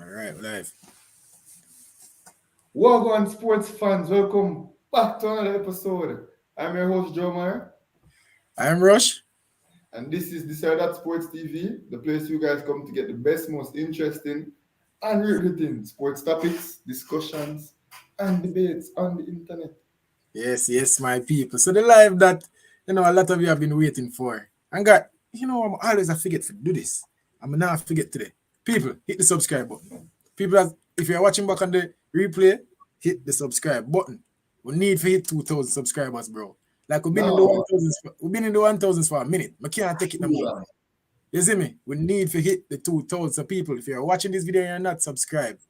All right, live. Welcome, sports fans. Welcome back to another episode. I'm your host, Joe Meyer, I'm Rush. and this is This or That Sports TV, the place you guys come to get the best, most interesting, and riveting sports topics, discussions, and debates on the internet. Yes, my people. So the live that a lot of you have been waiting for. And God, I'm always I forget to do this. I'm now forget today. People, hit the subscribe button. People, if you're watching back on the replay, hit the subscribe button. We need to hit 2,000 subscribers, bro. Like we've been in the No, 1,000s. We've been in the 1,000s for a minute. I can't take it no too more. long. You see me? We need to hit the 2,000. So people, if you're watching this video and you're not subscribed,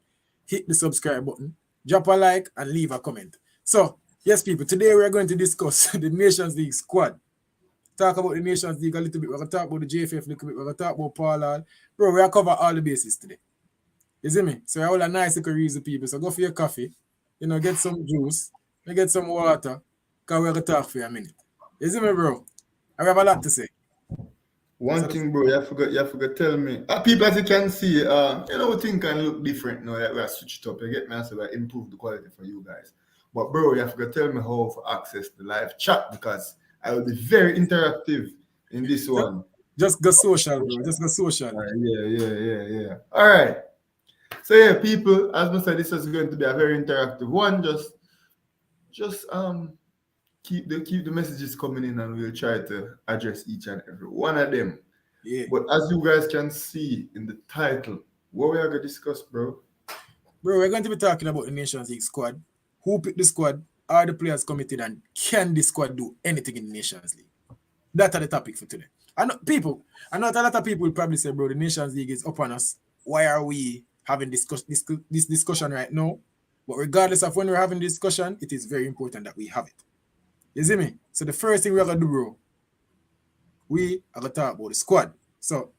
hit the subscribe button, drop a like, and leave a comment. So, yes, people, today we are going to discuss the Nations League squad. Talk about the Nations League a little bit. We're going to talk about the JFF a little bit. We're going to talk about Paul Hall. Bro, we're going to cover all the bases today. You see me? So, I all a nice little reason, people. So, go for your coffee, get some juice, get some water, because we're going to talk for a minute. You see me, bro? I have a lot to say. One So, thing, bro, you forgot tell me. People, as you can see, things can look different now that we are switched up. You get me? So we improve the quality for you guys. But, bro, you forgot tell me how to access the live chat because I will be very interactive in this one. just go social, bro. Just go social. Yeah. All right. So yeah, people, as I said, this is going to be a very interactive one. Just keep the messages coming in, and we'll try to address each and every one of them. Yeah. But as you guys can see in the title, what we are gonna discuss, bro? Bro, we're going to be talking about the Nations League squad. Who picked the squad? Are the players committed? And can the squad do anything in the Nations League? That's the topic for today. I know a lot of people will probably say, bro, the Nations League is up on us. Why are we having this discussion right now? But regardless of when we're having this discussion, it is very important that we have it. You see me? So the first thing we're going to do, bro, we are going to talk about the squad. So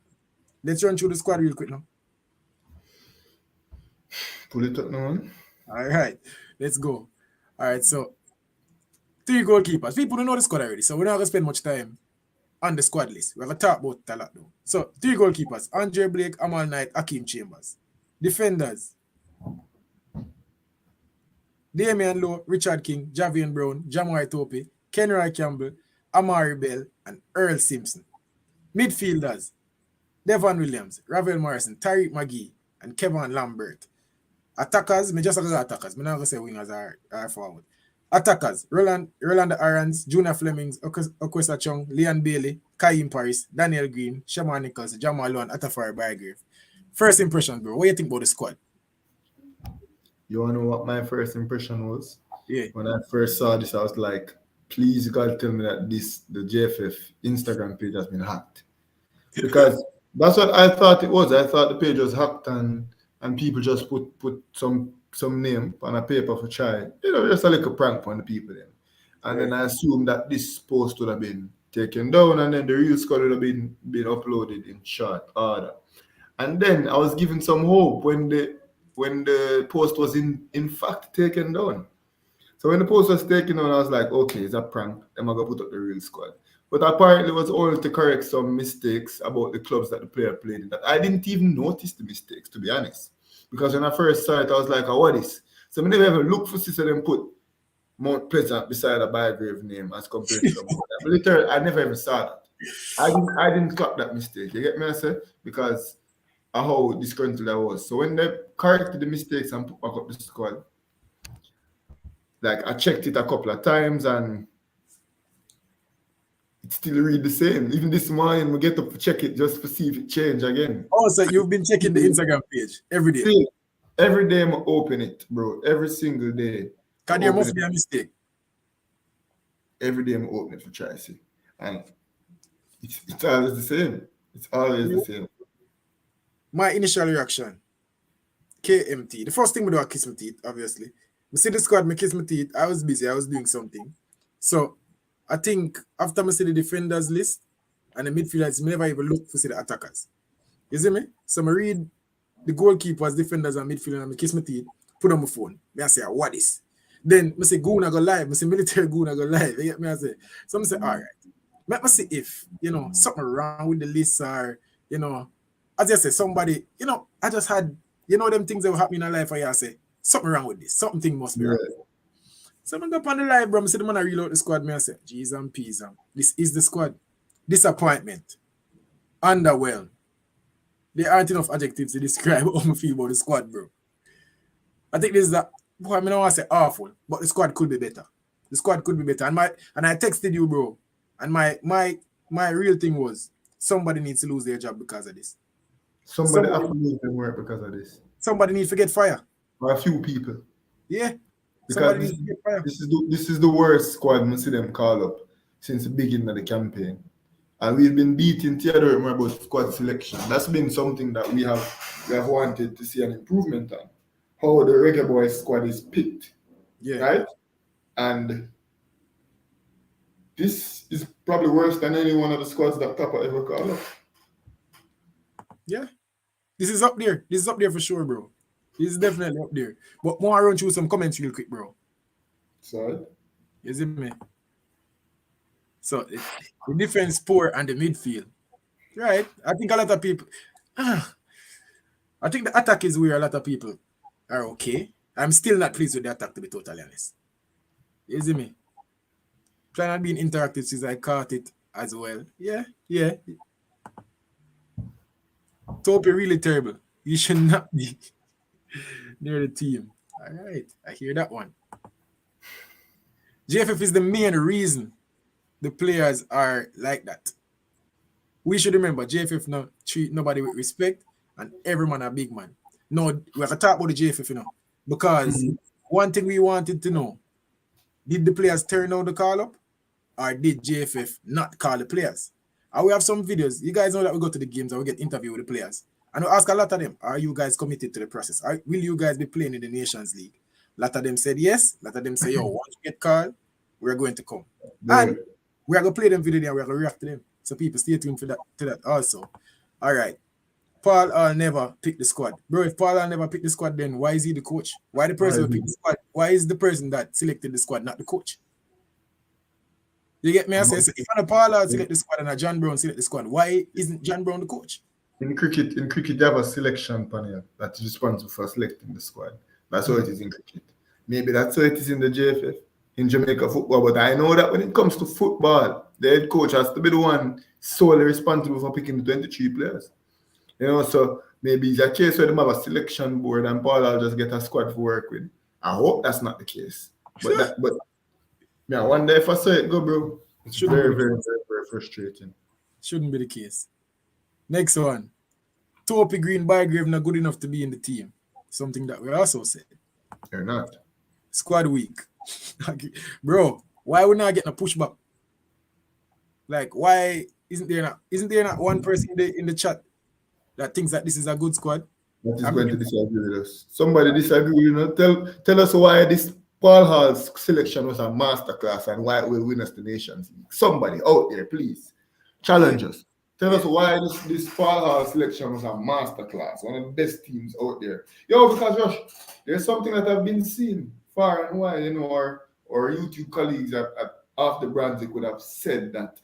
let's run through the squad real quick now. Pull it up now. All right, let's go. All right, so 3 goalkeepers. People don't know the squad already, so we're not gonna spend much time on the squad list. We're gonna talk about it a lot though. So 3 goalkeepers: Andre Blake, Amal Knight, Akeem Chambers. Defenders: Damian Lowe, Richard King, Javian Brown, Jamai Tope, Kenroy Campbell, Amari Bell, and Earl Simpson. Midfielders: Devon Williams, Ravel Morrison, Tariq McGee, and Kevin Lambert. Attackers, me just say attackers. Me not gonna say wingers are forward. Attackers: Rolando Arons, Junior Flemings, Okwesa Chung, Leon Bailey, Kaim Paris, Daniel Green, Shaman Nichols, Jamal Lowe, and Atafari Bygrave. First impression, bro. What do you think about the squad? You wanna know what my first impression was? Yeah. When I first saw this, I was like, please God tell me that the JFF Instagram page has been hacked. Because that's what I thought it was. I thought the page was hacked and people just put some name on a paper for try. Just a little prank on the people then. And then I assumed that this post would have been taken down and then the real squad would have been uploaded in short order. And then I was given some hope when the post was in fact taken down. So when the post was taken down, I was like, okay, it's a prank. I'm gonna put up the real squad. But apparently it was only to correct some mistakes about the clubs that the player played in. That I didn't even notice the mistakes, to be honest. Because when I first saw it, I was like, oh, what is? So I never ever look for sister and put Mount Pleasant beside a Bygrave name as compared to them. Literally, I never even saw that. I didn't clock that mistake. You get me, I say? Because of how disgruntled I was. So when they corrected the mistakes and put back up the squad, like I checked it a couple of times and it still read the same. Even this morning, we get up to check it just to see if it changed again. Oh, so you've been checking the Instagram page every day? See, every day I open it, bro. Every single day. Because there must be a mistake. Every day I open it for try to see. And it's always the same. It's always the same. My initial reaction, KMT. The first thing we do is kiss my teeth, obviously. I see the squad, I kiss my teeth. I was busy, I was doing something. So I think after I see the defenders list and the midfielders, I never even look to see the attackers. You see me? So I read the goalkeepers, defenders, and midfielders, and I kiss my teeth, put on my phone. I say, what is? Then I say, Goona go live. I say, military Goona go live. You get me? I say, so I say, all right. Let me see if, something wrong with the list or, as I say, somebody, I just had You know them things that will happen in life where you say, something wrong with this. Something must be wrong. Yeah. So I go up on the live, bro. I see the man I reload the squad. Me I say, G's and P's. This is the squad. Disappointment. Underwhelmed. There aren't enough adjectives to describe how I feel about the squad, bro. I think this is that. Boy, I mean, I don't want to say awful, but the squad could be better. The squad could be better. And I texted you, bro. And my real thing was somebody needs to lose their job because of this. Somebody Somebody have to lose them work because of this. somebody needs to get fired. Or a few people. Yeah. Because Somebody needs to get fired. this is the worst squad I see them call up since the beginning of the campaign. And we've been beating Theodore about squad selection. That's been something that we have wanted to see an improvement on. How the Reggae Boys squad is picked. Yeah. Right? And this is probably worse than any one of the squads that Papa ever called up. Yeah. This is up there. This is up there for sure, bro. This is definitely up there. But more run through some comments real quick, bro. Sorry? You see me? So the defense poor and the midfield. Right. I think a lot of people I think the attack is where a lot of people are okay. I'm still not pleased with the attack, to be totally honest. You see me? Trying on being interactive since I caught it as well. Yeah. Topi really terrible. You should not be near the team. All right. I hear that one. JFF is the main reason the players are like that. We should remember JFF now treat nobody with respect and every man a big man. No, we have to talk about the JFF, because one thing we wanted to know, did the players turn down the call up or did JFF not call the players? And we have some videos. You guys know that we go to the games and we get interview with the players. And we ask a lot of them, are you guys committed to the process? Will you guys be playing in the Nations League? A lot of them said yes. A lot of them say, yo, once you get called, we're going to come. And we are going to play them video and we're going to react to them. So people stay tuned for that to that also. All right. Paul never picked the squad. Bro, if Paul never picked the squad, then why is he the coach? Why the person who picked the squad? Why is the person that selected the squad not the coach? You get me? I say, if Paul select the squad and a John Brown select the squad, why isn't John Brown the coach? In cricket, you have a selection panel that is responsible for selecting the squad. That's how it is in cricket. Maybe that's how it is in the JFF, in Jamaica football. But I know that when it comes to football, the head coach has to be the one solely responsible for picking the 23 players. So maybe it's a case where they have a selection board and Paul will just get a squad to work with. I hope that's not the case. But yeah, one day if I saw it go, bro, it's very, very, very, very frustrating. Shouldn't be the case. Next one. Topi Green Bygrave not good enough to be in the team. Something that we also said. They're not. Squad week. Bro, why we not getting a pushback? Like, why isn't there not one person in the chat that thinks that this is a good squad? That is going to disagree with us. Somebody disagree, tell us why this Paul Hall's selection was a masterclass and why it will win us the Nations League. Somebody out there, please challenge us. Tell us why this Paul Hall selection was a masterclass, one of the best teams out there. Because Josh, there's something that I've been seeing far and wide, our YouTube colleagues at Off the Brunswick would have said that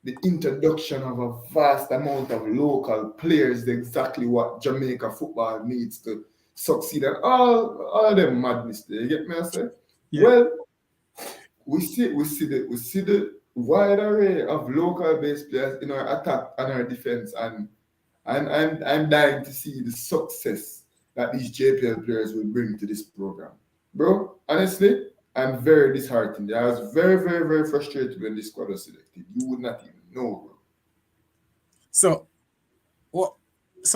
the introduction of a vast amount of local players is exactly what Jamaica football needs to succeed. And all them madness there, you get me I say? Yeah. Well, we see the wide array of local based players in our attack and our defense, and I'm dying to see the success that these JPL players will bring to this program. Bro, honestly, I'm very disheartened. I was very, very, very frustrated when this squad was selected. You would not even know, bro. So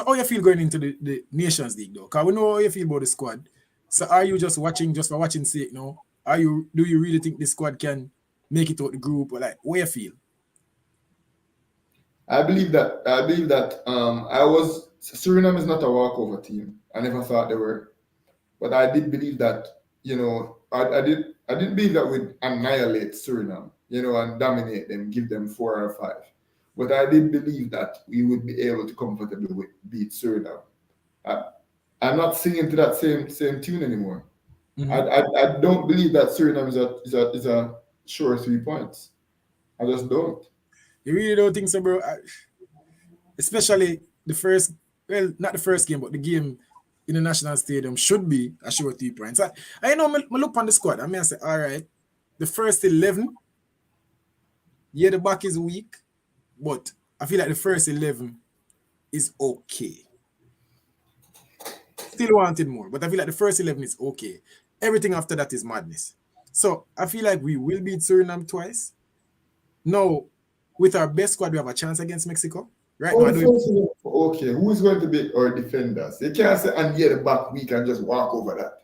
how you feel going into the Nations League though? Because we know how you feel about the squad. So are you just watching just for watching sake now? Do you really think the squad can make it out the group, or like where you feel? I believe that Suriname is not a walkover team. I never thought they were. But I did believe that, I didn't believe that we'd annihilate Suriname, and dominate them, give them 4 or 5. But I did believe that we would be able to comfortably beat Suriname. I'm not singing to that same tune anymore. Mm-hmm. I don't believe that Suriname is a sure 3 points. I just don't. You really don't think so, bro? Especially the first well, not the first game, but the game in the National Stadium should be a sure 3 points. I know I look on the squad. I say, all right, the first 11, yeah, the back is weak, but I feel like the first 11 is okay. Still wanted more, but I feel like the first 11 is okay. Everything after that is madness. So I feel like we will beat Suriname twice. Now, with our best squad, we have a chance against Mexico. Right now, Oh, I the don't. first thing, okay, who's going to be our defenders? You can't say and the back week and just walk over that.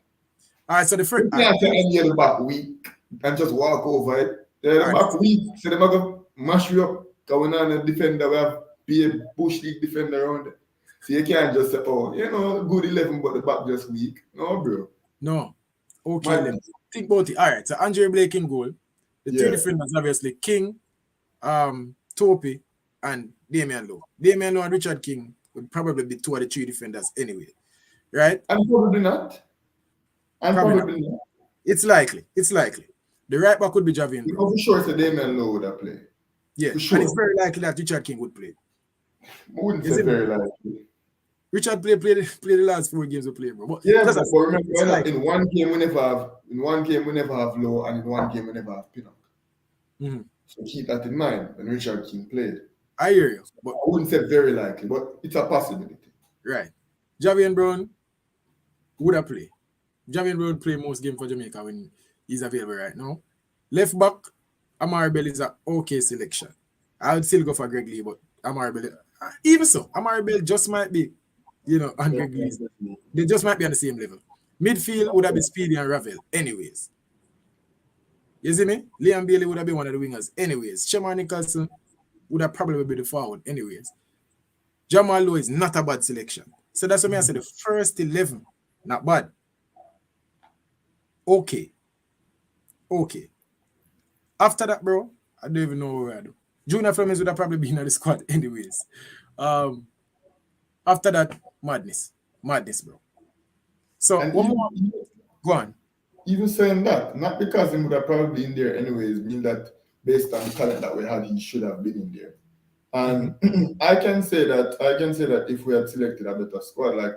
All right, so the first. You can't say and the back week and just walk over it. All The right, back week, so they're going to mash you up. Going on a defender, we have be a bush league defender around it. So you can't just say, oh, good 11, but the back just weak. No, bro. no. Okay, let me Madness. think about it. All right, so Andre Blake in goal. The three Yeah. defenders, obviously, King, Topi, and Damian Lowe. Damian Lowe and Richard King would probably be two of the three defenders anyway. Right? And probably not. And probably not. It's likely. The right back would be Javian Because Brown. for sure, it's a Damian Lowe that play. Yeah, For sure. and it's very likely that Richard King would play. I wouldn't say very likely. Richard played the last 4 games we played, bro. But yeah, but remember, in one game we never have Lowe, and in one game we never have Pinnock. Mm-hmm. So keep that in mind when Richard King played. I hear you, but I wouldn't say very likely, but it's a possibility. Right. Javian Brown would have played. Javian Brown play most games for Jamaica when he's available right now. Left back, Amari Bell is an okay selection. I would still go for Greg Lee, but Amari Bell, even so, Amari Bell just might be, on Greg Lee. They just might be on the same level. Midfield would have been Speedy and Ravel, anyways. You see me? Liam Bailey would have been one of the wingers, anyways. Shema Nicholson would have probably been the forward, anyways. Jamal Lowe is not a bad selection. So that's what I said. The first 11, not bad. Okay. After that, bro, I don't even know where I do. Junior Flemings would have probably been in the squad, anyways. After that, madness, bro. So one more. Go on. Even saying that, not because he would have probably been there anyways, mean that based on the talent that we had, he should have been in there. And I can say that if we had selected a better squad, like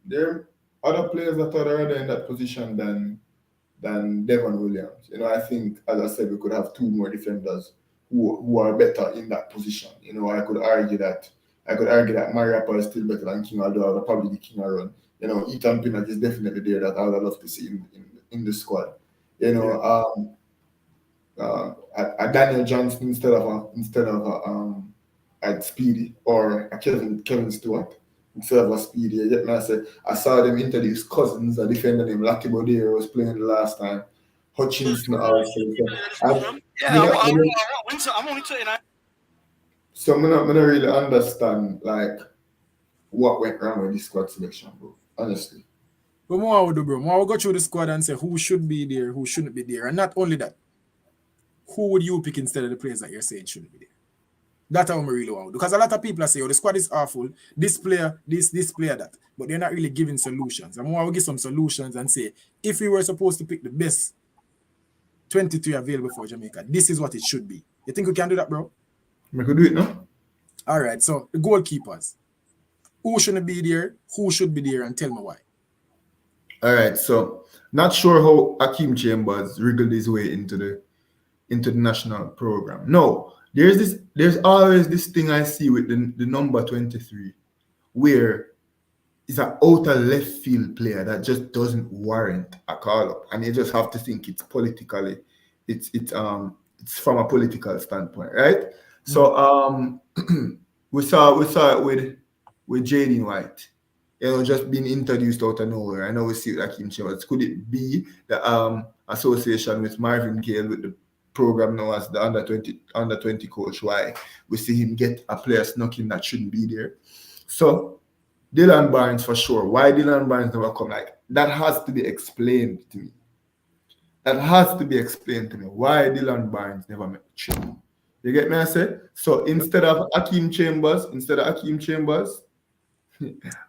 there are other players that are already in that position than Devon Williams. I think, as I said, we could have 2 more defenders who are better in that position. I could argue that Mariappa is still better than King, although I would probably be King Aaron. Ethan Pinnock is definitely there that I would love to see in the squad. A Daniel Johnson instead of a Speedy, or a Kevin Stewart instead of a Speedy. I saw them introduce Cousins, a defender named Lucky Bodero was playing the last time. Hutchinson also. So I'm not really understand like what went wrong with this squad selection, bro. Honestly. But more I would do, bro. More I would go through the squad and say who should be there, who shouldn't be there. And not only that, who would you pick instead of the players that you're saying shouldn't be there? That's how I really want to do. Because a lot of people are saying, the squad is awful, this player, this player, that. But they're not really giving solutions. And more I would give some solutions and say, if we were supposed to pick the best 23 available for Jamaica, this is what it should be. You think we can do that, bro? We could do it, no? All right, so the goalkeepers. Who shouldn't be there, who should be there, and tell me why. All right, so not sure how Akeem Chambers wriggled his way into the national program. No, there's always this thing I see with the number 23, where it's an outer left field player that just doesn't warrant a call up, and you just have to think it's politically, it's from a political standpoint, right? Mm-hmm. So we saw it with Jaden White. Just being introduced out of nowhere. I know we see it like Akeem Chambers. Could it be the association with Marvin Gale with the program now as the under 20 coach? Why we see him get a player snuck in that shouldn't be there? So Dylan Barnes for sure. Why Dylan Barnes never come? Like that has to be explained to me. Why Dylan Barnes never met Chim. You get me? I say so instead of Akeem Chambers.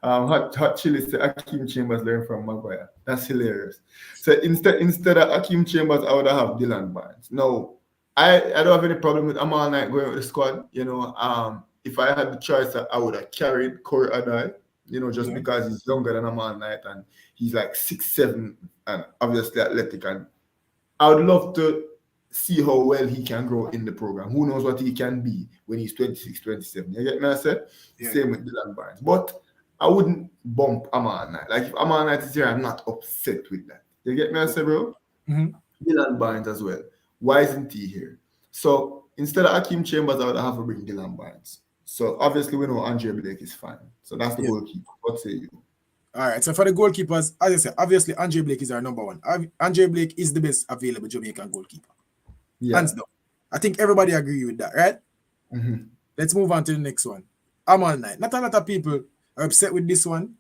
Hot Chili said Akeem Chambers learned from Maguire. That's hilarious. So instead of Akeem Chambers, I would have Dylan Barnes. No, I don't have any problem with Amal Knight going with the squad. if I had the choice, I would have carried Corey Adai, just Yeah. because he's younger than Amal Knight and he's like 6'7" and obviously athletic. And I would love to see how well he can grow in the program. Who knows what he can be when he's 26, 27. You get me? I said? Yeah. Same with Dylan Barnes. But I wouldn't bump Amal Knight. Like, if Amal Knight is here, I'm not upset with that. You get me? I said, bro? Mm-hmm. Dylan Barnes as well. Why isn't he here? So instead of Hakeem Chambers, I would have to bring Dylan Barnes. So obviously we know Andre Blake is fine. So that's the Yeah. goalkeeper. What say you? All right. So for the goalkeepers, as I said, obviously Andre Blake is our number one. Andre Blake is the best available Jamaican goalkeeper. Yeah. Hands down. I think everybody agree with that, right? Mm-hmm. Let's move on to the next one. Amal Knight. Not a lot of people are upset with this one,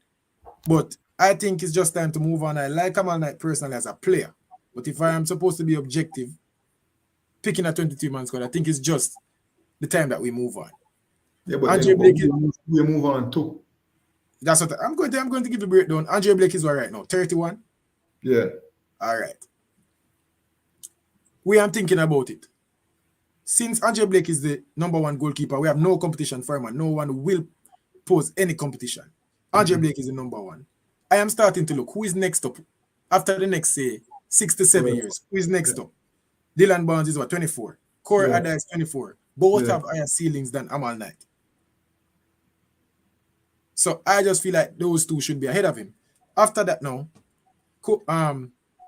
but I think it's just time to move on. I like Amal Knight personally as a player, but if I am supposed to be objective, picking a 22-man squad, I think it's just the time that we move on. Yeah, but Andre Blake is, we move on too. that's what I'm going to give the breakdown. Andre Blake is what right now? 31? Yeah. All right. We are thinking about it. Since Andre Blake is the number one goalkeeper, we have no competition for him and no one will pose any competition. Andre Blake is the number one. I am starting to look who is next up after the next, say, 6 to 7 years. Who is next up? Dylan Barnes is what, 24. Corey Adai is 24. Both have higher ceilings than Amal Knight. So I just feel like those two should be ahead of him. After that now,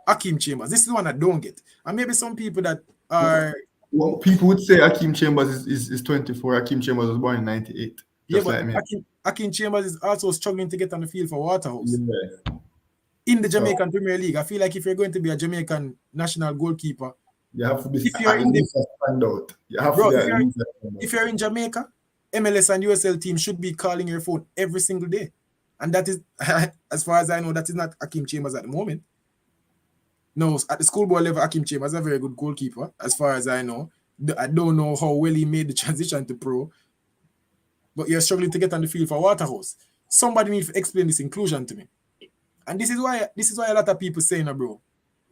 Hakeem Chambers. This is the one I don't get. And maybe some people that are... Well, people would say Hakeem Chambers is 24. Hakeem Chambers was born in 98. Yeah, but like Hakeem Chambers is also struggling to get on the field for Waterhouse. Yeah. In the Jamaican Premier League, I feel like if you're going to be a Jamaican national goalkeeper, you have to be if you're in the standout. You have bro, to if you're in Jamaica, MLS and USL team should be calling your phone every single day. And that is, as far as I know, that is not Hakeem Chambers at the moment. No, at the schoolboy level, Hakeem Chambers is a very good goalkeeper, as far as I know. I don't know how well he made the transition to pro, but you're struggling to get on the field for Waterhouse. Somebody needs to explain this inclusion to me. And this is why a lot of people saying, bro,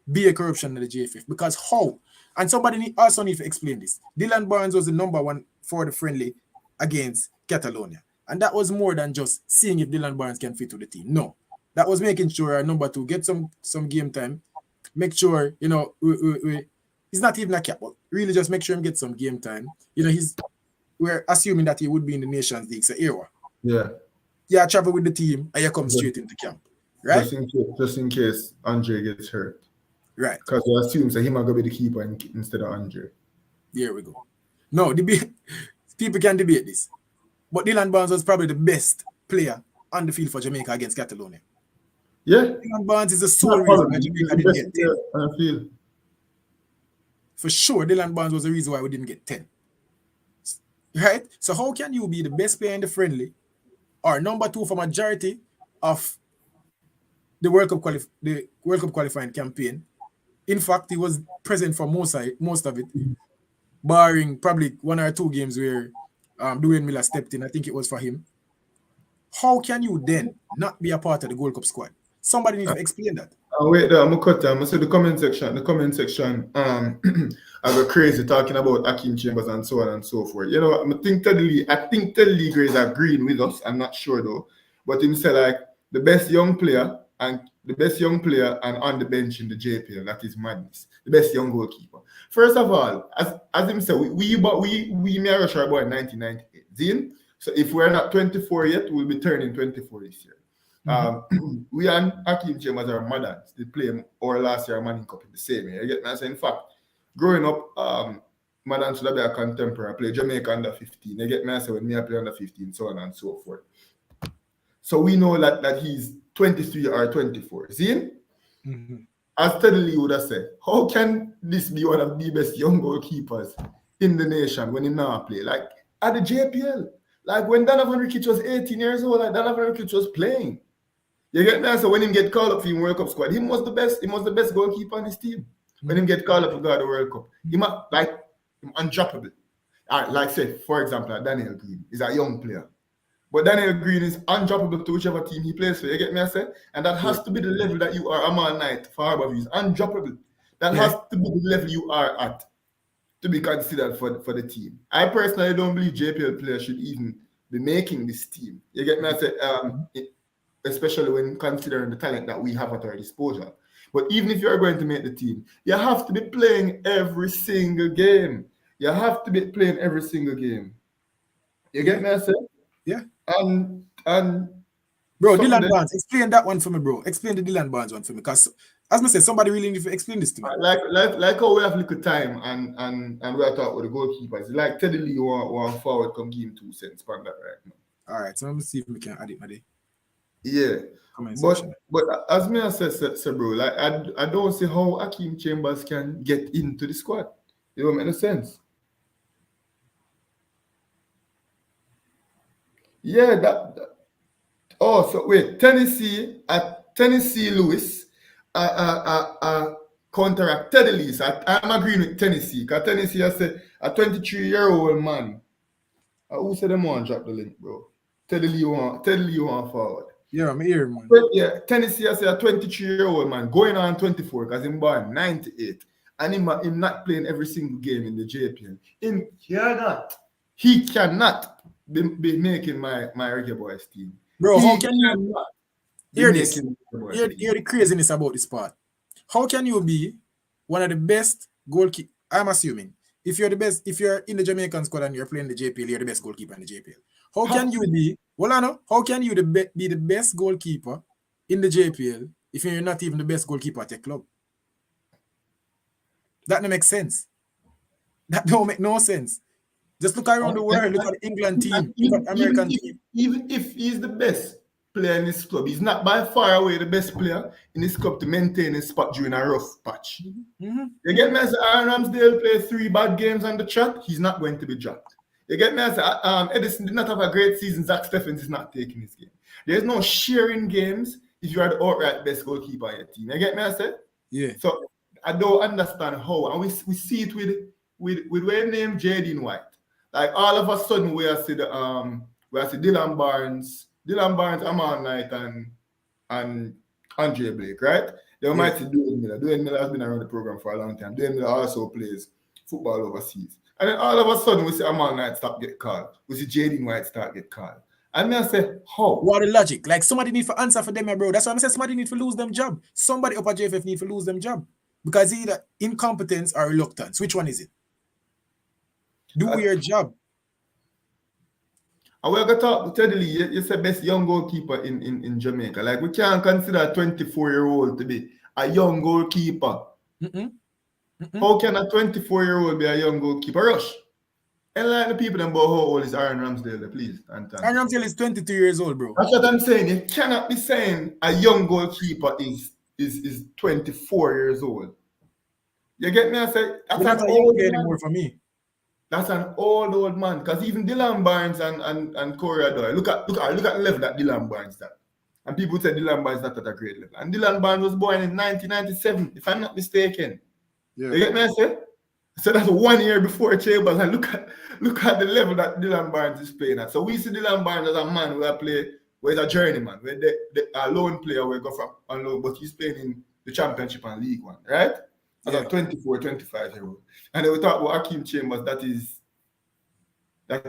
be a corruption in the JFF. Because how? And somebody also need to explain this. Dylan Barnes was the number one for the friendly against Catalonia. And that was more than just seeing if Dylan Barnes can fit to the team. No. That was making sure our number two get some game time. Make sure, he's not even a cap, but really just make sure him get some game time. We're assuming that he would be in the Nations League, so era. Yeah. Yeah, travel with the team and you come straight into camp. Right? Just in case Andre gets hurt. Right. Because we assume that he might go be the keeper instead of Andre. There we go. No, people can debate this. But Dylan Barnes was probably the best player on the field for Jamaica against Catalonia. Yeah. Dylan Barnes is the sole reason why Jamaica didn't get 10. On the field. For sure, Dylan Barnes was the reason why we didn't get 10. Right? So how can you be the best player in the friendly or number two for majority of the World Cup qualifying campaign? In fact, he was present for most of it, barring probably 1 or 2 games where Dwayne Miller stepped in. I think it was for him. How can you then not be a part of the Gold Cup squad? Somebody needs to explain that. Wait there, I'm gonna cut them. I see the comment section, I go crazy talking about Hakeem Chambers and so on and so forth. I think Teddy Lee Gray is agreeing with us. I'm not sure though. But him say like the best young player and on the bench in the JPL, that is madness. The best young goalkeeper. First of all, as him said, we rush our boy in 1998. Zin? So if we're not 24 yet, we'll be turning 24 this year. We and Hakeem Chambers are moderns. They play our last year Manning Cup in the same year. You get me? I say, in fact, growing up, Madden should be a contemporary. I play Jamaica under 15. You get me? I say, when me I play under 15, so on and so forth. So we know that he's 23 or 24. See? Mm-hmm. As Teddy Lee would have said, how can this be one of the best young goalkeepers in the nation when he now play? Like at the JPL. Like when Donovan Ricketts was 18 years old, like Donovan Ricketts was playing. You get me? So when him get called up for the World Cup squad, he was the best goalkeeper on his team. Mm-hmm. When him get called up for the World Cup, him undroppable. Like say, for example, Daniel Green is a young player. But Daniel Green is undroppable to whichever team he plays for. You get me? I say? And that has to be the level that you are Amal Knight for Harbour Views. Undroppable. That has to be the level you are at to be considered for the team. I personally don't believe JPL players should even be making this team. You get me? I say, especially when considering the talent that we have at our disposal. But even if you're going to make the team, you have to be playing every single game. You have to be playing every single game. You get me? I say, Yeah. and Bro, something Dylan that, Barnes, explain that one for me, bro. Explain the Dylan Barnes one for me. Because, as I said, somebody really need to explain this to me. like how we have little time and we are talking with the goalkeepers. Like Teddy Lee want forward, come give him 2 cents on that right now. All right, so let me see if we can add it in the Yeah. comment But section. as me I said, bro, like I don't see how Hakeem Chambers can get into the squad. It don't make no sense. Yeah, oh, so wait, Tennessee Lewis counteract Teddy Lee. I'm agreeing with Tennessee because Tennessee has said a 23-year-old man. Who said them want drop the link, bro? Teddy Lee want forward. Yeah, I'm here, man. But yeah, Tennessee has a 23-year-old man going on 24 because he's born 98 and him not playing every single game in the JPL. He cannot be making my Reggae Boys team. Bro, how can you cannot be hear this? making the Reggae Boys team. Hear the craziness about this part. How can you be one of the best goalkeepers? I'm assuming if you're the best, if you're in the Jamaican squad and you're playing the JPL, you're the best goalkeeper in the JPL. How can you be? Well, I know. How can you be the best goalkeeper in the JPL if you're not even the best goalkeeper at your club? That don't make sense. That don't make no sense. Just look around the world. Look at the England team. Look at American team. Even if he's the best player in this club, he's not by far away the best player in this club to maintain his spot during a rough patch. Mm-hmm. You get me? As Aaron Ramsdale play 3 bad games on the track, he's not going to be dropped. You get me? As Edison did not have a great season, Zach Stephens is not taking his game. There's no sharing games if you are the outright best goalkeeper in your team. You get me? I said? Yeah. So I don't understand how, and we see it with where name Jaden White. Like all of a sudden we are see Dylan Barnes, Amon Knight, and Andre Blake, right? They might see Dwayne Miller. Dwayne Miller has been around the program for a long time. Dwayne Miller also plays football overseas. And then all of a sudden we see Amon Knight start get called. We see Jaden White start get called. And then I say, how? What the logic? Like somebody need to answer for them, bro. That's why I'm saying somebody need to lose them job. Somebody up at JFF need to lose them job. Because either incompetence or reluctance. Which one is it? Do your job. And we're going to talk to Teddy Lee. You're the best young goalkeeper in Jamaica. Like, we can't consider a 24-year-old to be a young goalkeeper. How can a 24-year-old be a young goalkeeper? Rush. And like the people about how old is Aaron Ramsdale, please. Aaron Ramsdale is 22 years old, bro. That's what I'm saying. You cannot be saying a young goalkeeper is 24 years old. You get me? I say that's not an a young player anymore for me. That's an old man. Because even Dylan Barnes and Corey Adoy, look at the level that Dylan Barnes at. And people say Dylan Barnes not at a great level. And Dylan Barnes was born in 1997, if I'm not mistaken. Yeah. You get me? I say? So that's 1 year before Chambers, and look at the level that Dylan Barnes is playing at. So we see Dylan Barnes as a man where he's a journeyman, where a lone player will go from on loan, but he's playing in the Championship and League One, right? As a 24, 25-year-old. And then we talk about Hakeem Chambers, that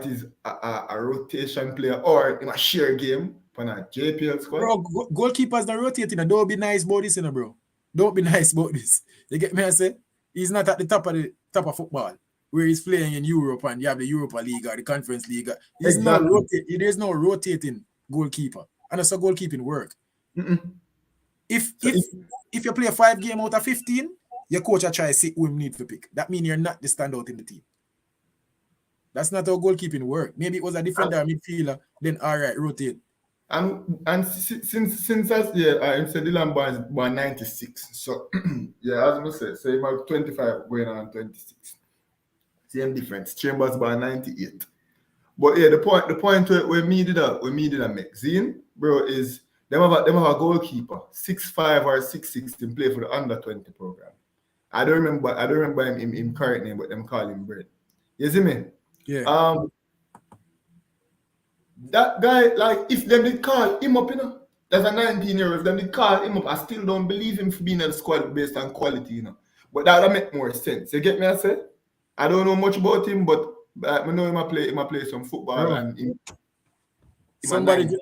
is a rotation player or in a share game for a JPL squad. Bro, goalkeepers not rotating. Don't be nice about this, bro. Don't be nice about this. You get me? I say he's not at the top of football where he's playing in Europe and you have the Europa League or the Conference League. There's no rotating goalkeeper, and that's how goalkeeping work. If you play 5 games out of 15, your coach will try to see who him need to pick. That means you're not the standout in the team. That's not how goalkeeping work. Maybe it was a defender, midfielder, then all right, rotate. And since I said Dylan Barnes born 96. So yeah, as I said, so he might 25 going on 26. Same difference. Chambers born 98. But yeah, the point where me did a make. Zine, bro, is them have a goalkeeper, 6'5" or 6'6" and play for the under 20 program. I don't remember him current name, but them call him Brett. You see me? Yeah. That guy, like, if them did call him up, that's a 19-year-old. If them did call him up, I still don't believe him for being in the squad based on quality, But that would make more sense. You get me, I say? I don't know much about him, but I know him. I play some football, Bro, and him a somebody nice. ju-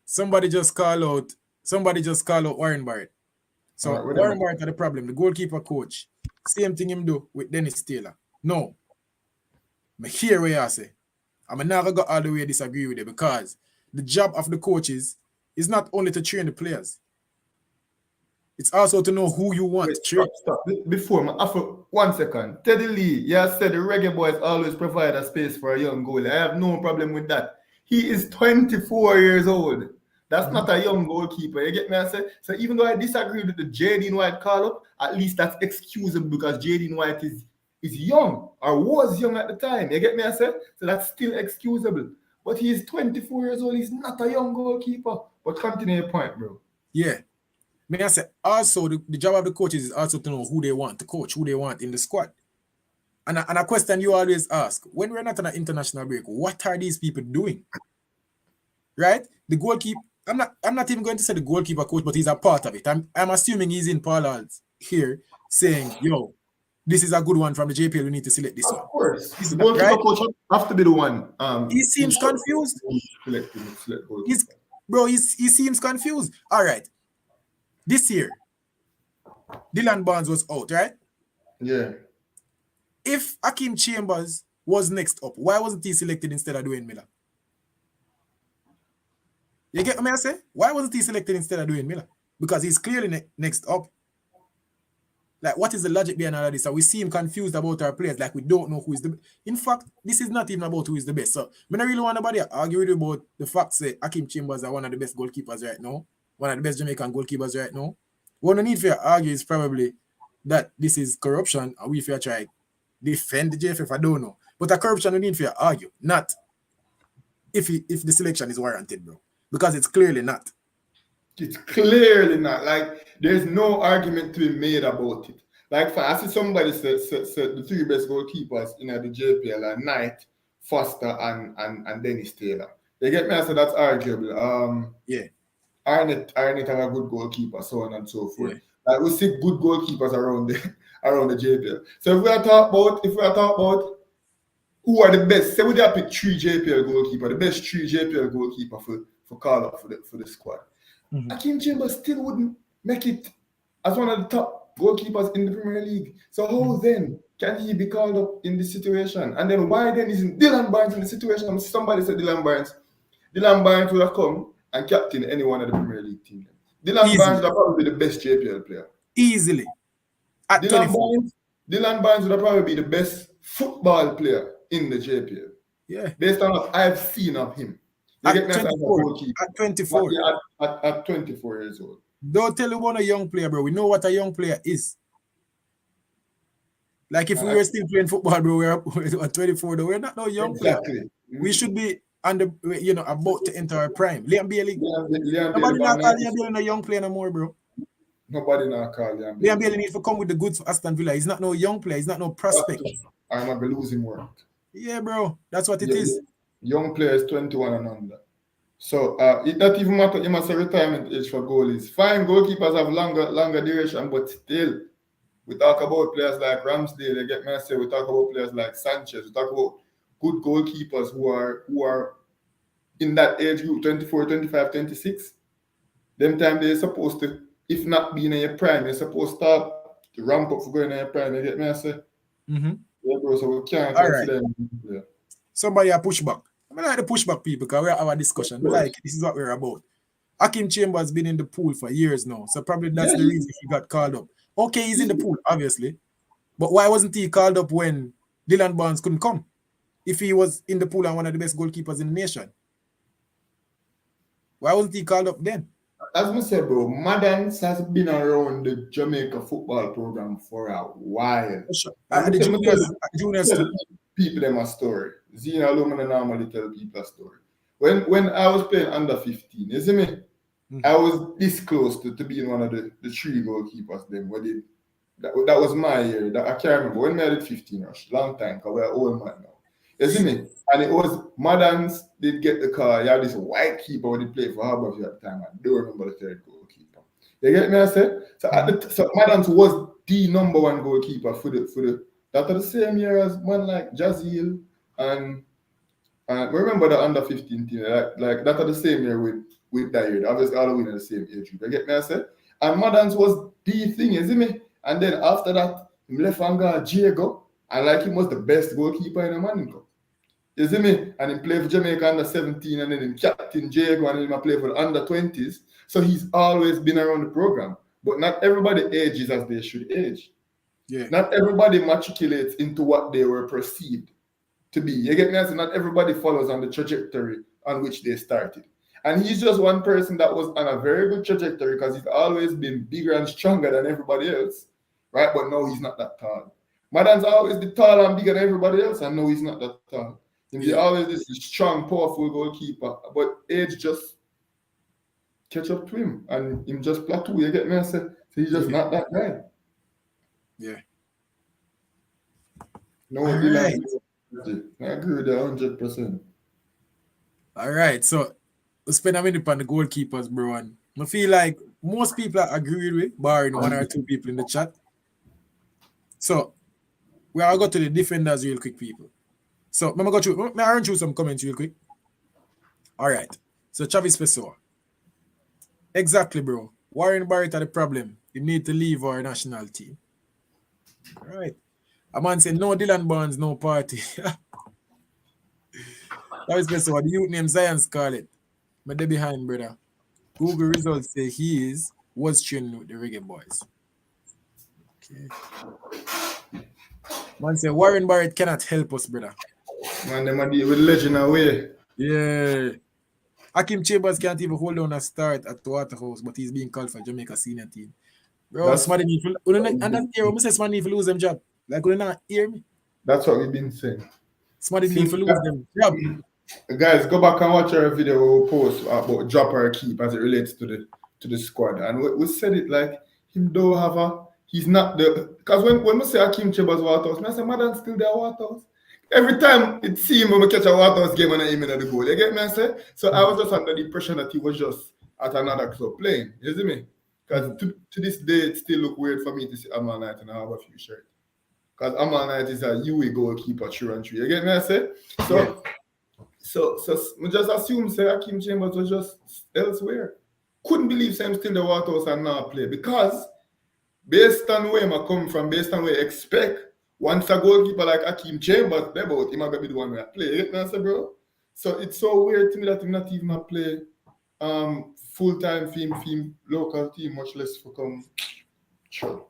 somebody just call out Warren Barrett. All So right, whatever. Warren Barrett had the problem. The goalkeeper coach. Same thing him do with Dennis Taylor. No, me hear what you say. I'm never go all the way disagree with it because the job of the coaches is not only to train the players. It's also to know who you want Wait, to train. stop. Before, man, after 1 second. Teddy Lee, yeah, said the reggae boys always provide a space for a young goalie. I have no problem with that. He is 24 years old. That's Mhm. not a young goalkeeper. You get me? I say, so even though I disagree with the Jaden White call up, at least that's excusable because Jaden White is young or was young at the time. You get me? I say, so that's still excusable. But he is 24 years old. He's not a young goalkeeper. But continue your point, bro. Yeah. May I say also the job of the coaches is also to know who they want to coach, who they want in the squad. And a question you always ask when we're not on an international break, what are these people doing? Right? The goalkeeper, I'm not even going to say the goalkeeper coach, but he's a part of it. I'm assuming he's in parlance here saying, yo, this is a good one from the JPL. We need to select this Of one. course, This the is not goalkeeper right. coach have to be the one. He seems confused. Select He's goalkeeper. bro, he seems confused. All right. This year, Dylan Barnes was out, right? Yeah, If Akeem Chambers was next up, why wasn't he selected instead of Dwayne Miller? You get what I say? Why wasn't he selected instead of Dwayne Miller? Because he's clearly next up. Like, what is the logic behind all of this? So we seem confused about our players, like we don't know who is the best. In fact, this is not even about who is the best. So, I don't really want nobody to argue with you about the fact that Akeem Chambers are one of the best goalkeepers right now, one of the best Jamaican goalkeepers right now. What we need for argue is probably that this is corruption, and we feel try defend the JFF. I don't know, but a corruption we need for argue, not if the selection is warranted, bro, because it's clearly not. it's clearly not. Like, there's no argument to be made about it. Like, I see somebody said the three best goalkeepers in the JPL are Knight, Foster, and Dennis Taylor. You get me? I said that's arguable. Yeah, Arnett have a good goalkeeper, so on and so forth. yeah. Like, we see good goalkeepers around the around the JPL. So if we are talking about who are the best, say we have pick three JPL goalkeeper, the best three JPL goalkeeper for call up for the squad. Mhm. Akeem Chambers still wouldn't make it as one of the top goalkeepers in the Premier League. So how then can he be called up in this situation? And then why then isn't Dylan Barnes in the situation? Somebody said Dylan Barnes. Dylan Barnes would have come and captain any one of the Premier League teams. Dylan Barnes Easily, would have probably be the best JPL player. easily at Dylan 24. Barnes, Dylan Barnes would have probably be the best football player in the JPL. Yeah, Based on what I've seen of him. You get at me as a 24. goalkeeper. At 24. At 24 years old. Don't tell you about a young player, bro. We know what a young player is. Like if we were still playing football, bro, we're at 24, though. We're not no young player. Exactly. We should be about to enter our prime. Liam Bailey. Liam Bailey Nobody now born call Liam Bailey no young player no more, bro. Nobody now call Liam Liam Bailey. Bailey needs to come with the goods for Aston Villa. He's not no young player. He's not no prospect. I'm going to lose him work. Yeah, bro. That's what it is. Young players 21 and under. So it not even matter. You must say retirement age for goalies. Fine, goalkeepers have longer duration, but still, we talk about players like Ramsdale. You get me? I say we talk about players like Sanchez. We talk about good goalkeepers who are in that age group, 24, 25, 26. Them time they're supposed to, if not being in your prime, you're supposed to start to ramp up for going in your prime. You get me? I say. Mm-hmm. Yeah, bro. So we can't All consider right. them. Yeah. Somebody a push back. I like the pushback people because we have our discussion. We like this is what we're about. Akeem Chambers has been in the pool for years now, so probably that's the reason he got called up. Okay, he's in the pool, obviously, but why wasn't he called up when Dylan Barnes couldn't come? If he was in the pool and one of the best goalkeepers in the nation, why wasn't he called up then? As I said, bro, Madans has been around the Jamaica football program for a while. Sure. The juniors too. People them a story. Zina Lumina normally tell people a story. When I was playing under 15, you see me? Mm-hmm. I was this close to being one of the three goalkeepers then. That was my year. I can't remember when I did 15 rush. Long time, because we're old man now. You see me? And it was Madans did get the car. You had this white keeper who did play for Harbourview at the time. I don't remember the third goalkeeper. You get me? I said? So Madans was the number one goalkeeper for the That are the same year as one like Jazeel and remember the under 15 team, like that are the same year with Dyer. Obviously, all winning the same age group. You get me? I said, and Madans was the thing, you see me? And then after that, him left and got Diego, and like he was the best goalkeeper in the Manning Cup. You see me? And he played for Jamaica under 17, and then him captain Diego, and then he play for the under 20s. So he's always been around the program. But not everybody ages as they should age. Yeah. Not everybody matriculates into what they were perceived to be. You get me? So not everybody follows on the trajectory on which they started. And he's just one person that was on a very good trajectory because he's always been bigger and stronger than everybody else, right? But no, he's not that tall. Madan's always been tall and bigger than everybody else, and no, he's not that tall. He's always this strong, powerful goalkeeper, but age just catch up to him, and him just plateau. You get me? I said, so he's just not that guy. Yeah. No, All Dylan, right. I agree with that 100%. All right. So we spend a minute on the goalkeepers, bro. And I feel like most people are agreed with, barring one or two people in the chat. So we are going to the defenders real quick, people. So may I run through some comments real quick? All right. So Travis Pessoa. Exactly, bro. Warren Barrett are the problem. You need to leave our national team. All right. A man said, no Dylan Barnes, no party. Travis Pessoa, the youth named Zion Scarlett. But they behind, brother. Google results say he was training with the Reggae Boys. Okay. Man say Warren Barrett cannot help us, brother. Man, them are deal with legend away. Yeah. Hakim Chambers can't even hold on a start at Waterhouse, but he's being called for Jamaica senior team. Bro, somebody need to, and that year, I say somebody need to lose them job. Like, we not hear me. That's what we've been saying. Somebody need to lose them job. Guys, go back and watch our video we post about drop or keep as it relates to the squad. And we said it like him don't have he's not the because when we say Hakim Chambers Waterhouse, I say Madan still there Waterhouse. Every time it seems when we catch a Waterhouse game and I aim in the goal. You get me? I say? So I was just under the impression that he was just at another club playing. You see me? Because to this day it still look weird for me to see Amal Knight and I have a few shirts. Because Amal Knight is a UA goalkeeper through and through. You get me? I say? So yeah. So we just assume say Hakim Chambers was just elsewhere. Couldn't believe him still the Waterhouse and not play because based on where I come from, based on where I expect, once a goalkeeper like Hakim Chambers play about, he might be the one where I play. You know, bro? So it's so weird to me that he not even play full-time team, local team, much less for come. Sure.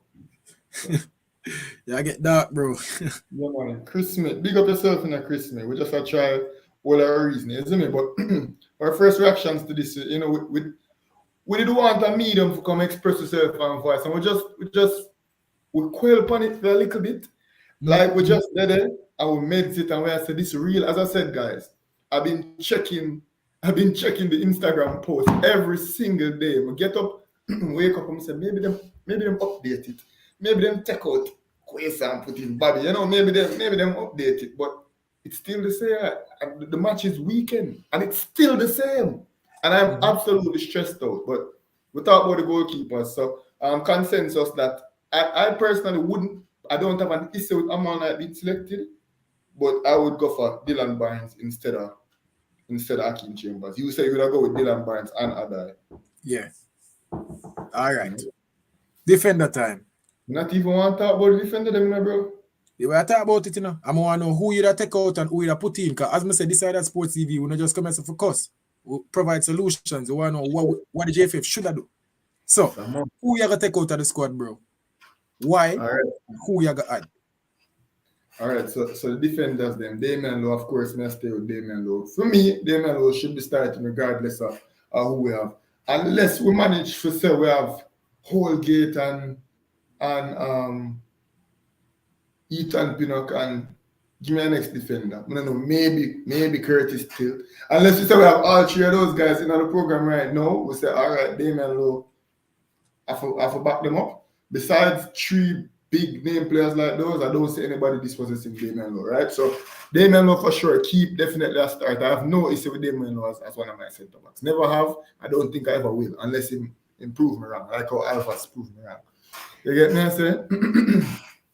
Yeah, I get that, bro. Yeah, man. Christmas. Big up yourself in a Christmas. We just try all our reason, isn't it? But our first reactions to this, you know, we didn't want a medium to come express yourself and voice, and we quail upon it for a little bit. Like we just did it, and we meditate, and we said this real. As I said, guys, I've been checking the Instagram post every single day. We get up, wake up, and say maybe them update it, maybe them take out Quasar and put in Bobby. You know, maybe them update it, but it's still the same. The match is weekend, and it's still the same. And I'm absolutely stressed out. But we talk about the goalkeepers, so consensus that I personally I don't have an issue with Amal Knight being selected, but I would go for Dylan Barnes instead of Hakim Chambers. You say you would go with Dylan Barnes and Adai. Yeah. All right. Defender time. Not even want to talk about the defender, them, bro. Yeah, we are talking about it, you know. I want to know who you take out and who you put in. Because as I said, this side of Sports TV, we not just come as for cost. We provide solutions. We want to know what the JFF should have do. So, who you going to take out of the squad, bro? Why? All right. Who you going to add? All right, so the defenders, them, Damian Lowe, of course, I stay with Damian Lowe. For me, Damian Lowe should be starting regardless of who we have. Unless we manage to say we have Holgate and Ethan Pinnock and give me a next defender. I don't know, maybe Curtis Till. Unless we say we have all three of those guys in the program right now, we say, all right, Damian Lowe, I have to back them up. Besides three big name players like those, I don't see anybody dispossessing Damian Lowe, right? So Damian Lowe for sure, keep definitely a start. I have no issue with Damian Lowe as one of my centre backs. Never have. I don't think I ever will, unless he improve me wrong, like how Alpha's proved me wrong. You get me? I say?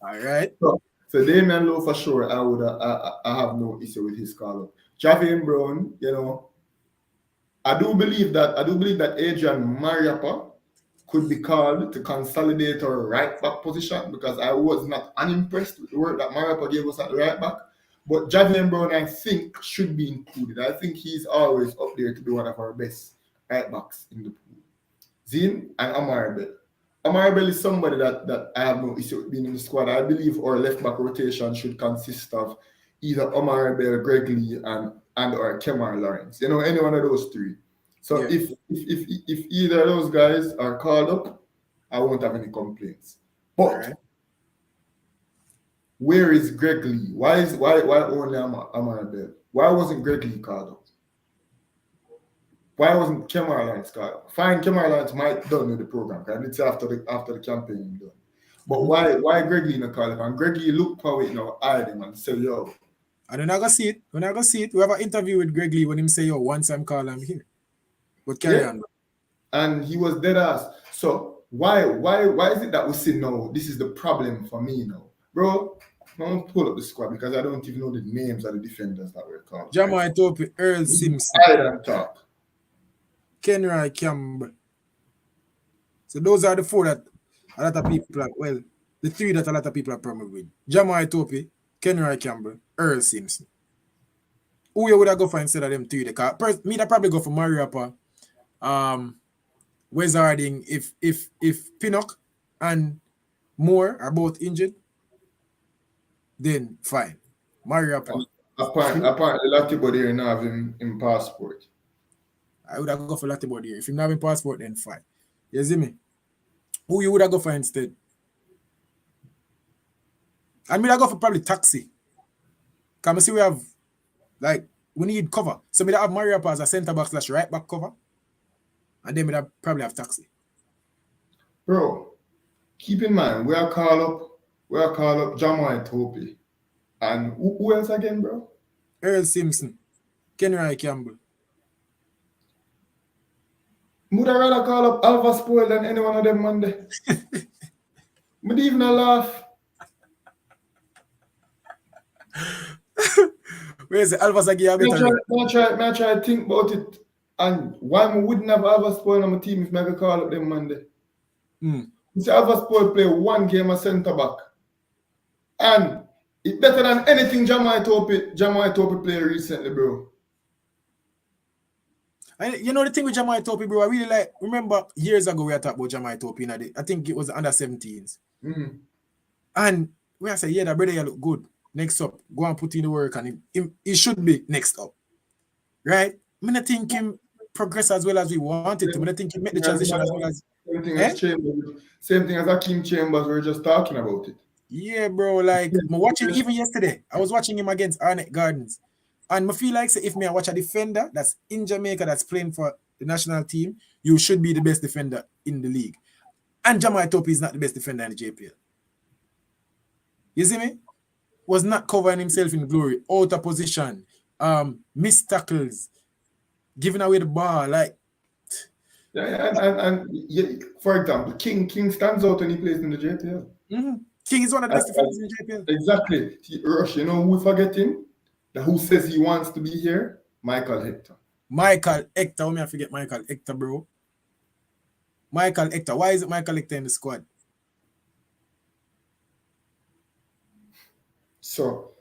All right. So So Damian Lowe for sure, I have no issue with his call up. Javier Brown, I do believe that Adrian Mariappa could be called to consolidate our right back position because I was not unimpressed with the work that Mariappa gave us at the right back. But Javier Brown, I think, should be included. I think he's always up there to be one of our best right backs in the pool. Zin and Amarabel. Amarabel is somebody that I have no issue with being in the squad. I believe our left back rotation should consist of either Amarabel, Greg Lee, and or Kemar Lawrence. Any one of those three. So Yeah. if either of those guys are called up, I won't have any complaints. But Right. where is Greg Lee? Why only Amarabel? Why wasn't Greg Lee called up? Why wasn't Kemar Lawrence called up? Fine, Kemar Lawrence might done with the program, because it's after the campaign done. But why Greg Lee not called up? And Greg Lee looked for it now, eyed him and said, yo. And when I go see it, we have an interview with Greg Lee when him say, yo, once I'm called, I'm here. But carry on. And he was dead ass. So why is it that we say no? This is the problem for me now, bro. I'm gonna pull up the squad because I don't even know the names of the defenders that were called. Jamal Topi, Earl Simpson, I don't talk. Kenry Campbell. So those are the four that a lot of people are, the three that a lot of people are promoted with. Jamal Topi, Kenry Campbell, Earl Simpson. Who you would have go for instead of them three? Me that probably go for Mariappa, Wes Harding, if Pinnock and Moore are both injured, then fine. Mariappa. Apparently Latibo there now have him passport. I would have go for Latibo there. If you not have a passport, then fine. You see me? Who you would have go for instead? And me that go for probably Taxi. Because I see we need cover. So me that have Mariappa as a centre back / right back cover. And then we probably have Taxi. Bro, keep in mind, we are call up Jamal Topi. And who else again, bro? Earl Simpson, Kenry Campbell. Would I rather call up Alva Spoil than any one of them Monday? But even a laugh. Where's the Alva Zagi? I try to think about it. And why we wouldn't have Alva Spoil on my team if I could call up them Monday? You see, Alva Spoil play one game as centre back. And it's better than anything Jamal Topi played recently, bro. And you know the thing with Jamal Topi, bro, I really remember years ago we had talked about Jamal Topi, I think it was under 17s. Mm-hmm. And we I say, yeah, that brother you look good. Next up, go and put in the work and he should be next up. Right? I don't think him progress as well as we wanted to. I don't think he make the transition as well as Same thing as Hakeem Chambers, we were just talking about it. Yeah, bro, I'm watching even yesterday. I was watching him against Arnett Gardens. And I feel like if I watch a defender that's in Jamaica that's playing for the national team, you should be the best defender in the league. And Jamal Topi is not the best defender in the JPL. You see me? Was not covering himself in glory, out of position, missed tackles, giving away the ball, for example, King stands out when he plays in the JPL. Mm-hmm. King is one of the best defenders in the JPL. Exactly. Rush, you know who we forgetting? Who says he wants to be here? Michael Hector. Michael Hector. I forget Michael Hector, bro. Michael Hector. Why is it Michael Hector in the squad? So,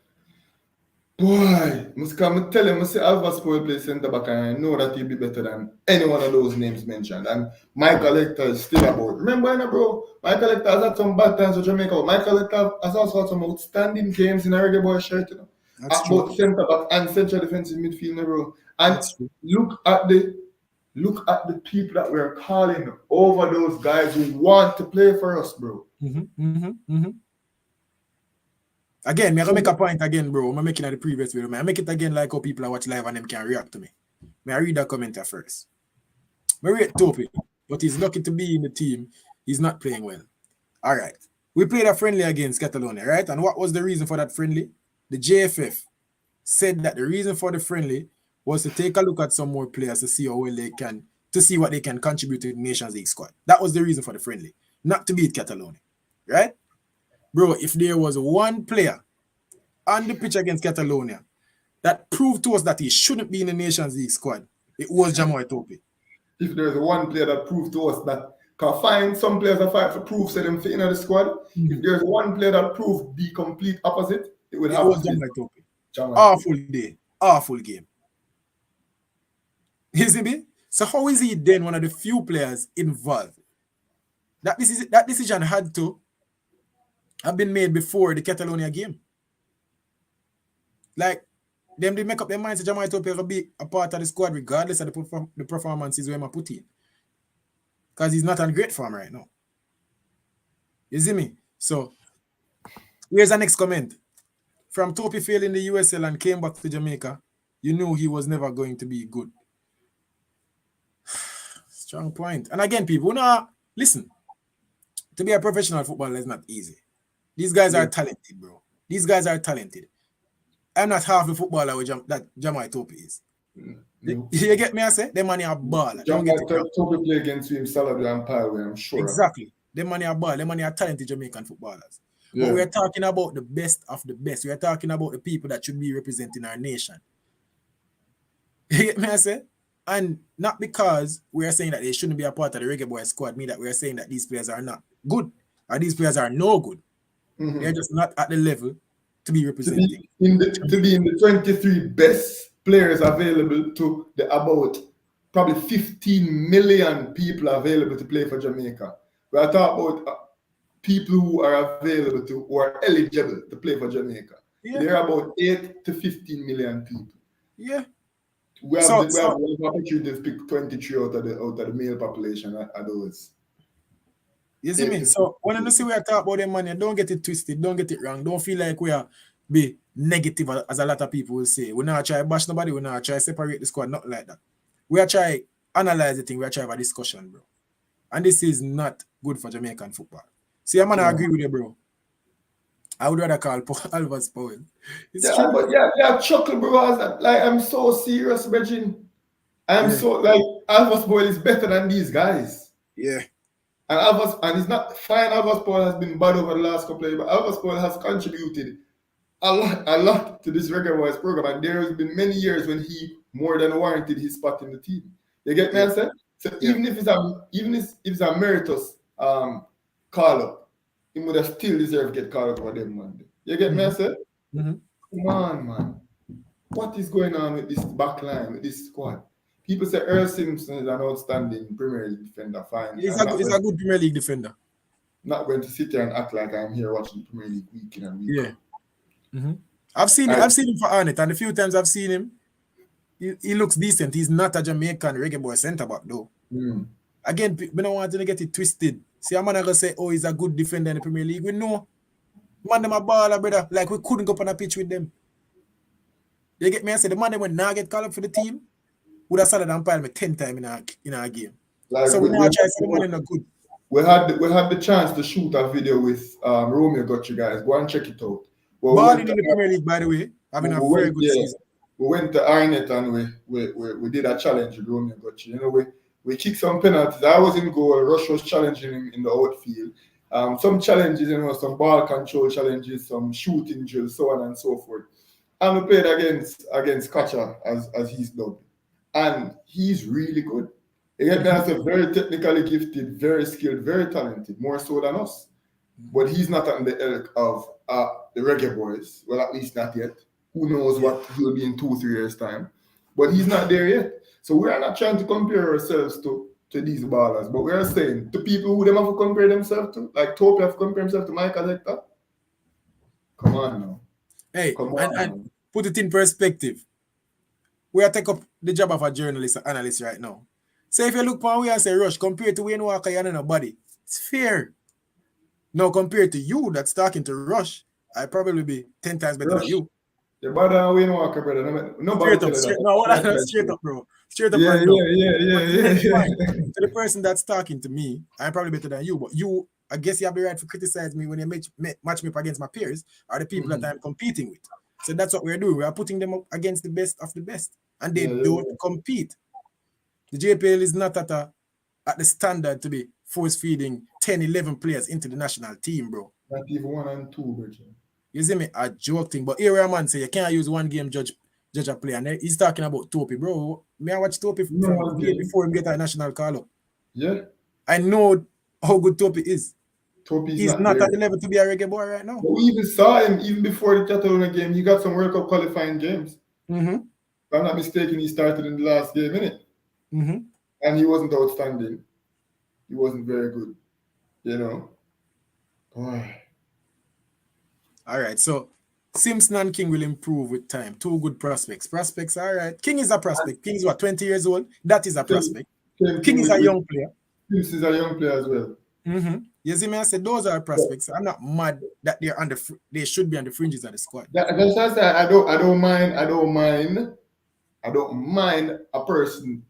boy, I'm telling you, Alva Spoil plays centre back, and I know that he'll be better than any one of those names mentioned. And Michael Hector is still about. Remember, bro, Michael Hector has had some bad times with Jamaica. Michael Hector has also had some outstanding games in a reggae boy shirt, That's at true. both centre back and central defensive midfield, bro. And look at the people that we're calling over those guys who want to play for us, bro. Again, I'm going to make a point again, bro. I'm making it the previous video. I make it again like how people are watching live and them can react to me. I read that comment first. I rate Topi, but he's lucky to be in the team. He's not playing well. All right. We played a friendly against Catalonia, right? And what was the reason for that friendly? The JFF said that the reason for the friendly was to take a look at some more players to see how well they can, to see what they can contribute to the Nations League squad. That was the reason for the friendly, not to beat Catalonia, right? Bro, if there was one player on the pitch against Catalonia that proved to us that he shouldn't be in the Nations League squad, it was Jamoy Tope. If there's one player that proved to us that can find some players that fight for proof so them fit in the squad, if there's one player that proved the complete opposite, it would It have was to be Jamoy Tope. Jamal. Awful day. Awful game. You see me? So how is he then one of the few players involved? That decision had to have been made before the Catalonia game. Like, them they make up their minds that Jamal Tope will be a part of the squad regardless of the performances where I put in. Because he's not on great form right now. You see me? So, here's the next comment. From Tope failed in the USL and came back to Jamaica, you knew he was never going to be good. Strong point. And again, people, now, listen. To be a professional footballer is not easy. These guys are talented, bro. These guys are talented. I'm not half the footballer that Jamal Tope is. You get me? I say them money are ball. Jamal Tope play against him, Salad and Pileway, I'm sure. Exactly. Them money are ball. Them money are talented Jamaican footballers. Yeah. But we're talking about the best of the best. We're talking about the people that should be representing our nation. You get me? I say, and not because we are saying that they shouldn't be a part of the Reggae Boy squad. Me that we are saying that these players are not good or these players are no good. Mm-hmm. They're just not at the level to be representing. To be in the 23 best players available to the about probably 15 million people available to play for Jamaica. We are talking about people who are available to, who are eligible to play for Jamaica. Yeah. There are about 8 to 15 million people. Yeah. We have the opportunity to pick 23 out of the male population at those. You see me? So when you see we are talking about them money, don't get it twisted, don't get it wrong. Don't feel like we are be negative as a lot of people will say. We're not trying to bash nobody, we're not trying to separate the squad, not like that. We are trying to analyze the thing, we are trying to have a discussion, bro. And this is not good for Jamaican football. See, I'm gonna agree with you, bro. I would rather call Alvarez Powell. But chuckle, bro. Like, I'm so serious, Regine. So like Alvarez Powell is better than these guys. Yeah. And it's not fine. Alvarez Powell has been bad over the last couple of years, but Alvarez Powell has contributed a lot to this Reggae Boys program. And there has been many years when he more than warranted his spot in the team. You get me? I said? So even if it's a meritorious call up, he would have still deserved to get called up for them Monday. You get me? I said? Come on, man. What is going on with this back line, with this squad? People say Earl Simpson is an outstanding Premier League defender. Fine. He's a good Premier League defender. Not going to sit here and act like I'm here watching Premier League week in and week out. Mm-hmm. I've seen him for Arnett, and a few times I've seen him. He looks decent. He's not a Jamaican Reggae Boy centre back though. Again, we don't want to get it twisted. See, I'm not gonna say, oh, he's a good defender in the Premier League. We know, man, them a baller, brother. Like we couldn't go on a pitch with them. You get me? I say the man them when not get called up for the team would have started and piled me 10 times in our game. Like so we now try to say the man not good. We had the chance to shoot a video with Romeo got you guys. Go and check it out. Balling in the Premier League, by the way, having a very good season. We went to Arnett and we did a challenge with Romeo got you. You know, we kicked some penalties. I was in goal. Rush was challenging him in the outfield. Some challenges, you know, some ball control challenges, some shooting drills, so on and so forth. And we played against Kacha as he's dubbed. And he's really good. Again, that's a very technically gifted, very skilled, very talented, more so than us. But he's not on the ilk of the Reggae Boys. Well, at least not yet. Who knows what he'll be in 2-3 years' time. But he's not there yet. So we are not trying to compare ourselves to these ballers. But we are saying to people who them have to compare themselves to, like Tope have to compare himself to Michael Hector. Come on now. Hey, and put it in perspective. We are taking up the job of a journalist or analyst right now. So if you look for we and say Rush, compared to Wayne Walker, you're not nobody. It's fair. Now, compared to you that's talking to Rush, I'd probably be 10 times better than you. You're better than Wayne Walker, brother. Nobody straight up, bro. Straight up, yeah. To the person that's talking to me, I'm probably better than you. But you, I guess you have the right to criticize me when you match me up against my peers or the people that I'm competing with. So that's what we're doing. We are putting them up against the best of the best. And they don't compete. The JPL is not at the standard to be force-feeding 10, 11 players into the national team, bro. Not even 1 and 2, Bridget. You see me? A joke thing. But here a man say you can't use one game judge a player. And he's talking about Topi, bro. Me I watch Topi You know from one game thing? before him get a national call up. Yeah, I know how good Topi is. Topi's He's not not there. at the level to be a reggae boy right now. But we even saw him even before the Catalonian game. He got some World Cup qualifying games. Mm-hmm. If I'm not mistaken, he started in the last game, innit? Mm-hmm. And he wasn't outstanding. He wasn't very good, you know. Boy. All right. So Simpson and King will improve with time. Two good prospects. Prospects, all right. King is a prospect. King is what, 20 years old? That is a prospect. Same King thing is with, a young player. Sims is a young player as well. Mm-hmm. You see me? I said those are prospects. I'm not mad that they're on they should be on the fringes of the squad. That's just that I don't mind a person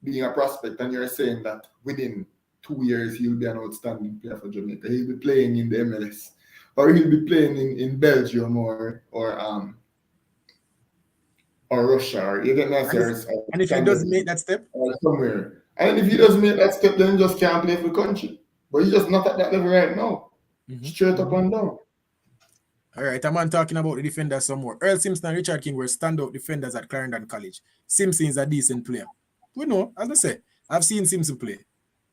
being a prospect, and you're saying that within 2 years he'll be an outstanding player for Jamaica. He'll be playing in the MLS, or he'll be playing in Belgium or Russia, or you get me, And if, or and if he doesn't make that step, or somewhere. And if he doesn't make that step, then he just can't play for the country. But he's just not at that level right now. Straight up and down. All right, I'm talking about the defenders some more. Earl Simpson and Richard King were standout defenders at Clarendon College. Simpson is a decent player. We know, as I say, I've seen Simpson play.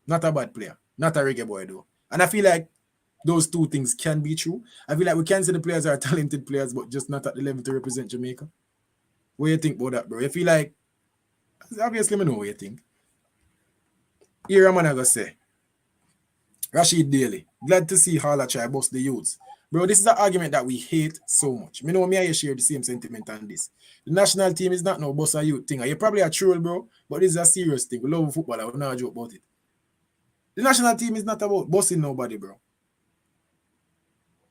Not a bad player. Not a reggae boy, though. And I feel like those two things can be true. I feel like we can say the players are talented players, but just not at the level to represent Jamaica. What do you think about that, bro? You feel like, obviously, I know what you think. Here, I'm going to say, Rashid Daly, glad to see Hala try bust the youths. Bro, this is an argument that we hate so much. Me know me and you share the same sentiment on this. The national team is not no bust a youth thing. You probably a troll, bro, but this is a serious thing. We love football. I will not joke about it. The national team is not about busting nobody, bro.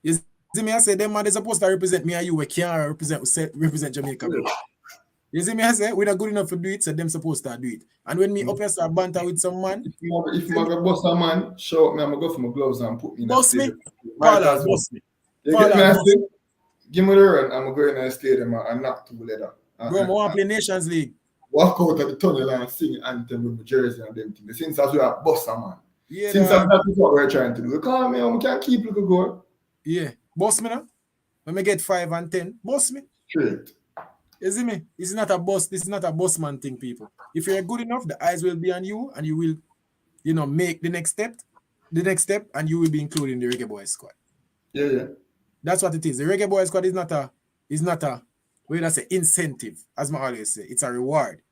You see me I say, them man, they're supposed to represent me and you. We can't represent Jamaica, bro. You see me I say, we're not good enough to do it, so them supposed to do it. And when me up here start banter with some man, if I'm gonna bust a man, show up me, I'm gonna go for my gloves and put me in a bust me, stadium. Paul, bust me. You get me? I say, give me the run, I'm gonna go in a stadium and knock two leather. Bro, I want to play Nations League. Walk out of the tunnel and sing anthem with my jersey and them things. Since as we are bust a man. Yeah, since that's what we're trying to do. You call me, we can't keep looking good. Yeah, boss me now. When we get 5 and 10, boss me. Straight. You see me? This is not a boss. This is not a boss man thing, people. If you're good enough, the eyes will be on you, and you will, make the next step, and you will be included in the Reggae Boys squad. Yeah. That's what it is. The Reggae Boys squad is not a, what did I say, incentive, as I always say. It's a reward.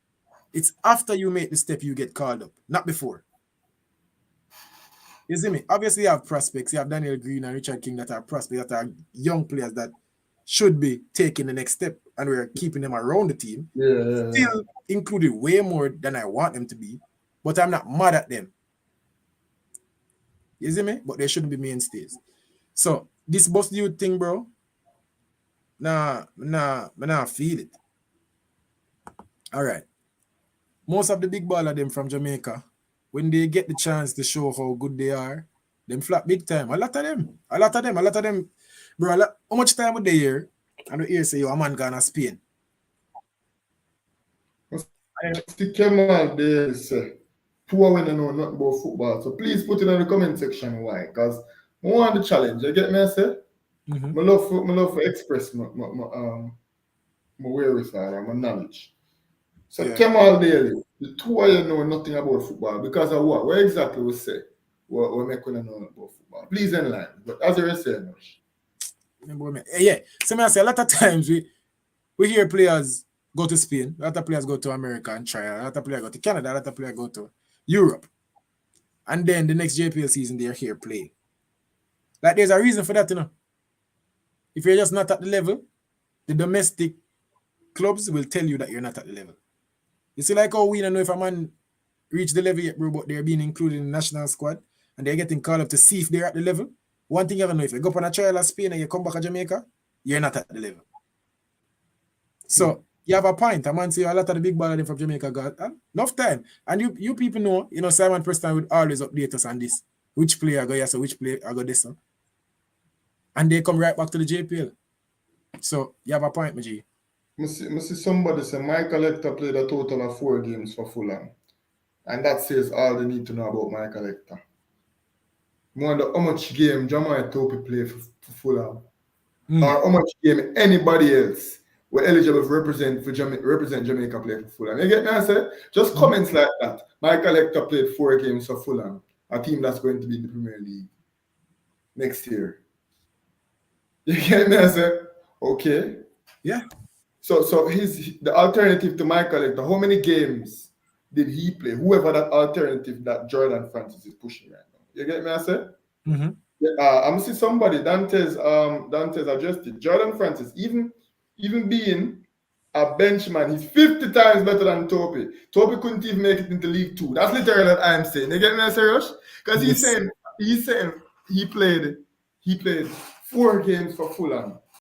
It's after you make the step you get called up, not before. You see me? Obviously, you have prospects. You have Daniel Green and Richard King that are prospects, that are young players that should be taking the next step, and we're keeping them around the team. Yeah. Still included way more than I want them to be, but I'm not mad at them. You see me? But they shouldn't be mainstays. So this bust you thing, bro. Nah, feel it. All right. Most of the big baller them from Jamaica, when they get the chance to show how good they are, them flap big time. A lot of them. Bro, how much time would they hear? And the hear say, yo, a man gonna Spain. The Kemal they say, poor when they know nothing about football. So please put it in the comment section why. Because I want the challenge. You get me, I say? My love for express my wherewithal and my knowledge. So yeah. Kemal Daly, the two of you know nothing about football because of what? What exactly we say? What make you know about football? Please enlighten. But as you were saying, yeah. So I say a lot of times we hear players go to Spain, a lot of players go to America and try, a lot of players go to Canada, a lot of players go to Europe. And then the next JPL season they're here playing. Like there's a reason for that, If you're just not at the level, the domestic clubs will tell you that you're not at the level. You see, like how we don't know if a man reach the level yet, bro, but they're being included in the national squad and they're getting called up to see if they're at the level. One thing you have to know, if you go up on a trial at Spain and you come back to Jamaica, you're not at the level. So you have a point. A man say a lot of the big baller from Jamaica got enough time. And you people know, Simon Preston would always update us on this. Which player go here, so which player go this one. And they come right back to the JPL. So you have a point, Maji. I see somebody say Michael Hector played a total of 4 games for Fulham. And that says all they need to know about Michael Hector. I wonder how much game Jamal Topi play for Fulham. Mm. Or how much game anybody else were eligible to represent Jamaica play for Fulham. You get me? I said just comments like that. Michael Hector played 4 games for Fulham, a team that's going to be in the Premier League next year. You get me? I said okay. Yeah. So the alternative to Michael Hector. How many games did he play? Whoever that alternative that Jordan Francis is pushing right now. You get me? I said. Mm-hmm. I'm see somebody Dante's adjusted. Jordan Francis, even being a benchman, he's 50 times better than Topi. Topi couldn't even make it into League 2. That's literally what I'm saying. You get me, Rush? Because he's saying he played 4 games for Fulham